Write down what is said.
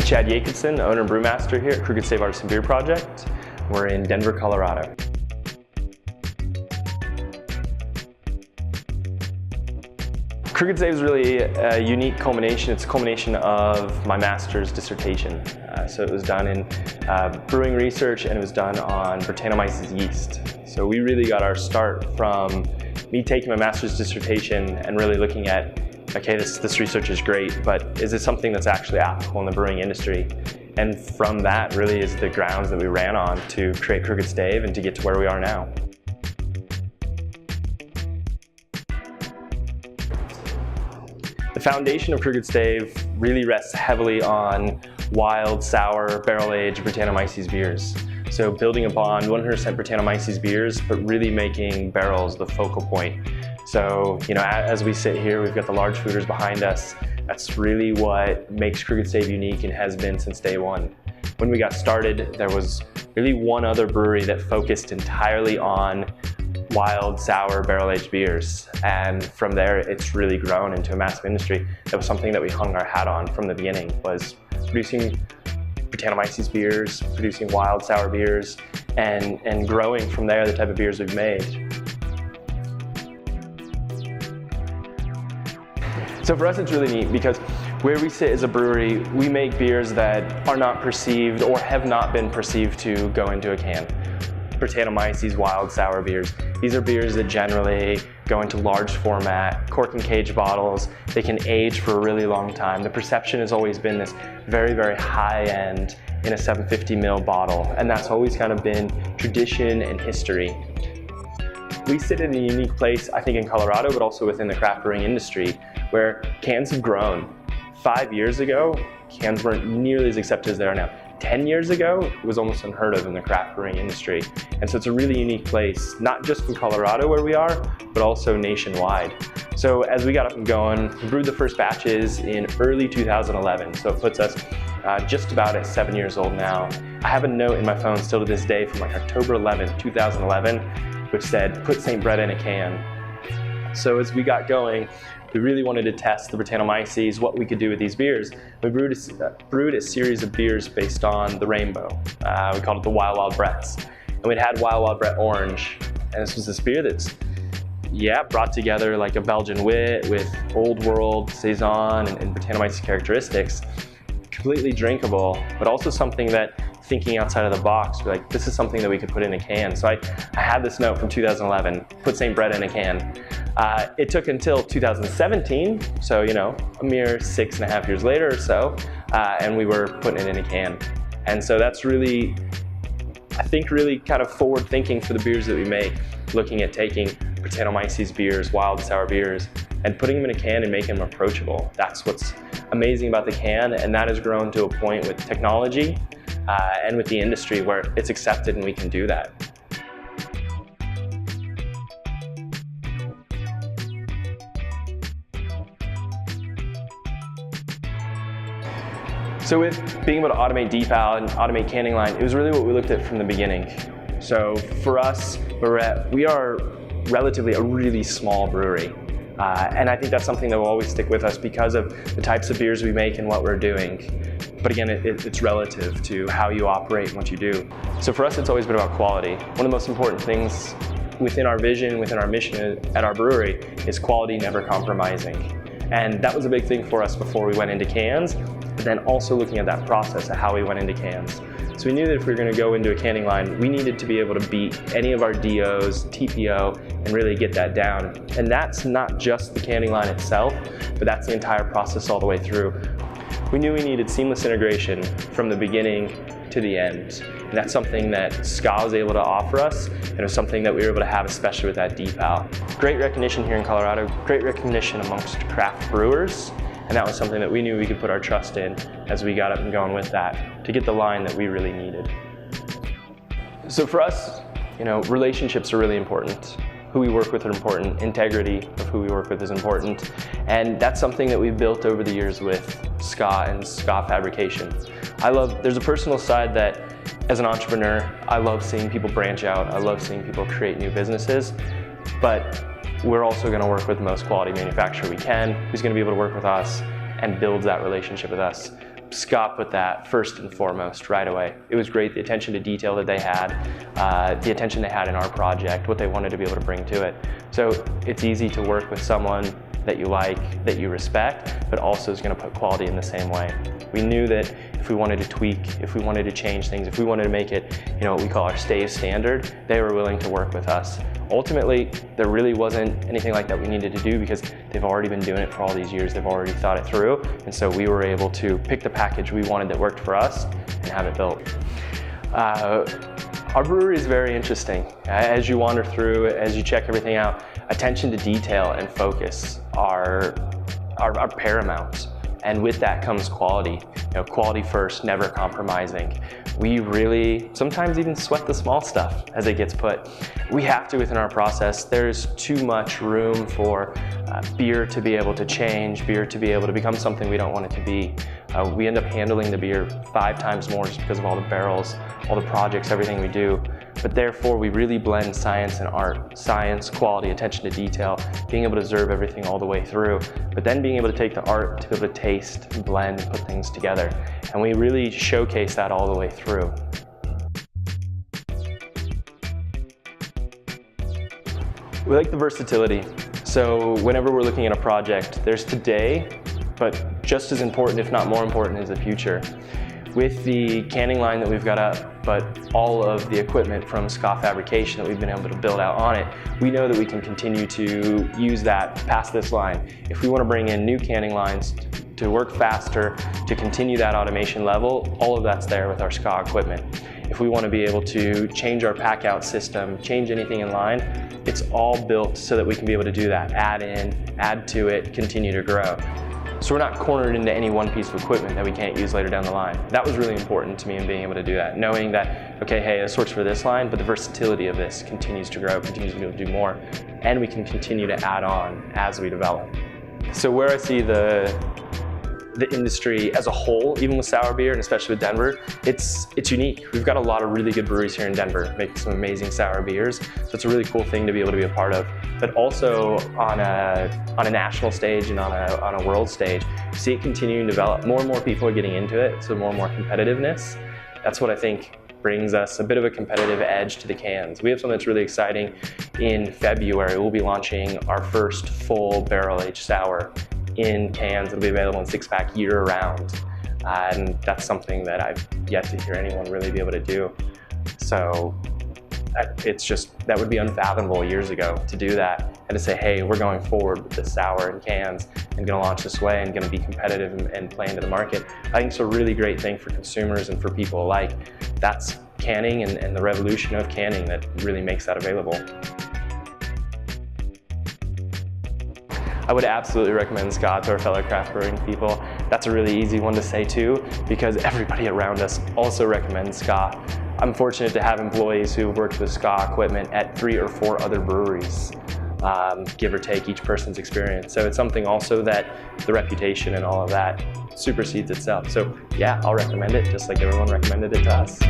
Chad Jacobson, owner and brewmaster here at Crooked Stave Artisan Beer Project. We're in Denver, Colorado. Crooked Stave is really a unique culmination. It's a culmination of my master's dissertation. So it was done in brewing research, and it was done on Brettanomyces yeast. So we really got our start from me taking my master's dissertation and really looking at, okay, this research is great, but is it something that's actually applicable in the brewing industry? And from that really is the grounds that we ran on to create Crooked Stave and to get to where we are now. The foundation of Crooked Stave really rests heavily on wild, sour, barrel-aged Brettanomyces beers. So building upon 100% Brettanomyces beers, but really making barrels the focal point. So, as we sit here, we've got the large foeders behind us. That's really what makes Crooked Stave unique and has been since day one. When we got started, there was really one other brewery that focused entirely on wild, sour, barrel-aged beers. And from there, it's really grown into a massive industry. That was something that we hung our hat on from the beginning, was producing Brettanomyces beers, producing wild, sour beers, and growing from there the type of beers we've made. So for us, it's really neat because where we sit as a brewery, we make beers that are not perceived or have not been perceived to go into a can. Brettanomyces wild sour beers. These are beers that generally go into large format, cork and cage bottles. They can age for a really long time. The perception has always been this very, very high end in a 750 ml bottle, and that's always kind of been tradition and history. We sit in a unique place, I think, in Colorado, but also within the craft brewing industry, where cans have grown. 5 years ago, cans weren't nearly as accepted as they are now. 10 years ago, it was almost unheard of in the craft brewing industry. And so it's a really unique place, not just in Colorado where we are, but also nationwide. So as we got up and going, we brewed the first batches in early 2011. So it puts us just about at 7 years old now. I have a note in my phone still to this day from October 11th, 2011, which said, "Put St. Brett in a can." So as we got going, we really wanted to test the Brettanomyces, what we could do with these beers. We brewed a series of beers based on the rainbow. We called it the Wild Wild Bretts. And we'd had Wild Wild Brett Orange. And this was this beer that's, brought together like a Belgian wit with old world Saison and Brettanomyces characteristics. Completely drinkable, but also something that, thinking outside of the box, we're like, this is something that we could put in a can. So I had this note from 2011, put St. Brett in a can. It took until 2017, so a mere 6.5 years later or so, and we were putting it in a can. And so that's really, I think, really kind of forward thinking for the beers that we make, looking at taking Brettanomyces beers, wild sour beers, and putting them in a can and making them approachable. That's what's amazing about the can, and that has grown to a point with technology and with the industry where it's accepted and we can do that. So with being able to automate decal and automate canning line, it was really what we looked at from the beginning. So for us, we are relatively a really small brewery. And I think that's something that will always stick with us because of the types of beers we make and what we're doing. But again, it's relative to how you operate and what you do. So for us, it's always been about quality. One of the most important things within our vision, within our mission at our brewery is quality never compromising. And that was a big thing for us before we went into cans, but then also looking at that process of how we went into cans. So we knew that if we were going to go into a canning line, we needed to be able to beat any of our DOs, TPO, and really get that down. And that's not just the canning line itself, but that's the entire process all the way through. We knew we needed seamless integration from the beginning to the end. And that's something that SCA was able to offer us, and it was something that we were able to have, especially with that decal. Great recognition here in Colorado, great recognition amongst craft brewers, and that was something that we knew we could put our trust in as we got up and going with that to get the line that we really needed. So for us, relationships are really important. Who we work with are important. Integrity of who we work with is important. And that's something that we've built over the years with SCA and SCA Fabrication. There's a personal side that, as an entrepreneur, I love seeing people branch out. I love seeing people create new businesses. But we're also going to work with the most quality manufacturer we can, who's going to be able to work with us and build that relationship with us. Scott put that first and foremost right away. It was great, the attention to detail that they had, the attention they had in our project, what they wanted to be able to bring to it. So it's easy to work with someone that you like, that you respect, but also is going to put quality in the same way. We knew that if we wanted to tweak, if we wanted to change things, if we wanted to make it, what we call our Stave standard, they were willing to work with us. Ultimately, there really wasn't anything like that we needed to do because they've already been doing it for all these years. They've already thought it through. And so we were able to pick the package we wanted that worked for us and have it built. Our brewery is very interesting. As you wander through, as you check everything out, attention to detail and focus are paramount. And with that comes quality. Quality first, never compromising. We really sometimes even sweat the small stuff as it gets put. We have to within our process. There's too much room for beer to be able to change, beer to be able to become something we don't want it to be. We end up handling the beer 5 times more just because of all the barrels, all the projects, everything we do. But therefore, we really blend science and art. Science, quality, attention to detail, being able to observe everything all the way through, but then being able to take the art to be able to taste, blend, and put things together. And we really showcase that all the way through. We like the versatility. So whenever we're looking at a project, there's today, but just as important, if not more important, is the future. With the canning line that we've got up, but all of the equipment from Ska Fabrication that we've been able to build out on it, we know that we can continue to use that past this line. If we want to bring in new canning lines to work faster, to continue that automation level, all of that's there with our Ska equipment. If we want to be able to change our pack out system, change anything in line, it's all built so that we can be able to do that, add in, add to it, continue to grow. So we're not cornered into any one piece of equipment that we can't use later down the line. That was really important to me in being able to do that, knowing that, okay, hey, this works for this line, but the versatility of this continues to grow, continues to be able to do more, and we can continue to add on as we develop. So where I see the industry as a whole, even with sour beer and especially with Denver, it's unique. We've got a lot of really good breweries here in Denver making some amazing sour beers. So it's a really cool thing to be able to be a part of. But also on a national stage and on a world stage, see it continuing to develop. More and more people are getting into it, so more and more competitiveness. That's what I think brings us a bit of a competitive edge to the cans. We have something that's really exciting. In February, we'll be launching our first full barrel-aged sour in cans. It'll be available in 6-pack year-round. And that's something that I've yet to hear anyone really be able to do. So that would be unfathomable years ago to do that and to say, hey, we're going forward with this sour in cans and going to launch this way and going to be competitive and play into the market. I think it's a really great thing for consumers and for people alike. That's canning and the revolution of canning that really makes that available. I would absolutely recommend Ska to our fellow craft brewing people. That's a really easy one to say too, because everybody around us also recommends Ska. I'm fortunate to have employees who have worked with Ska equipment at 3 or 4 other breweries, give or take each person's experience. So it's something also that the reputation and all of that supersedes itself. So yeah, I'll recommend it just like everyone recommended it to us.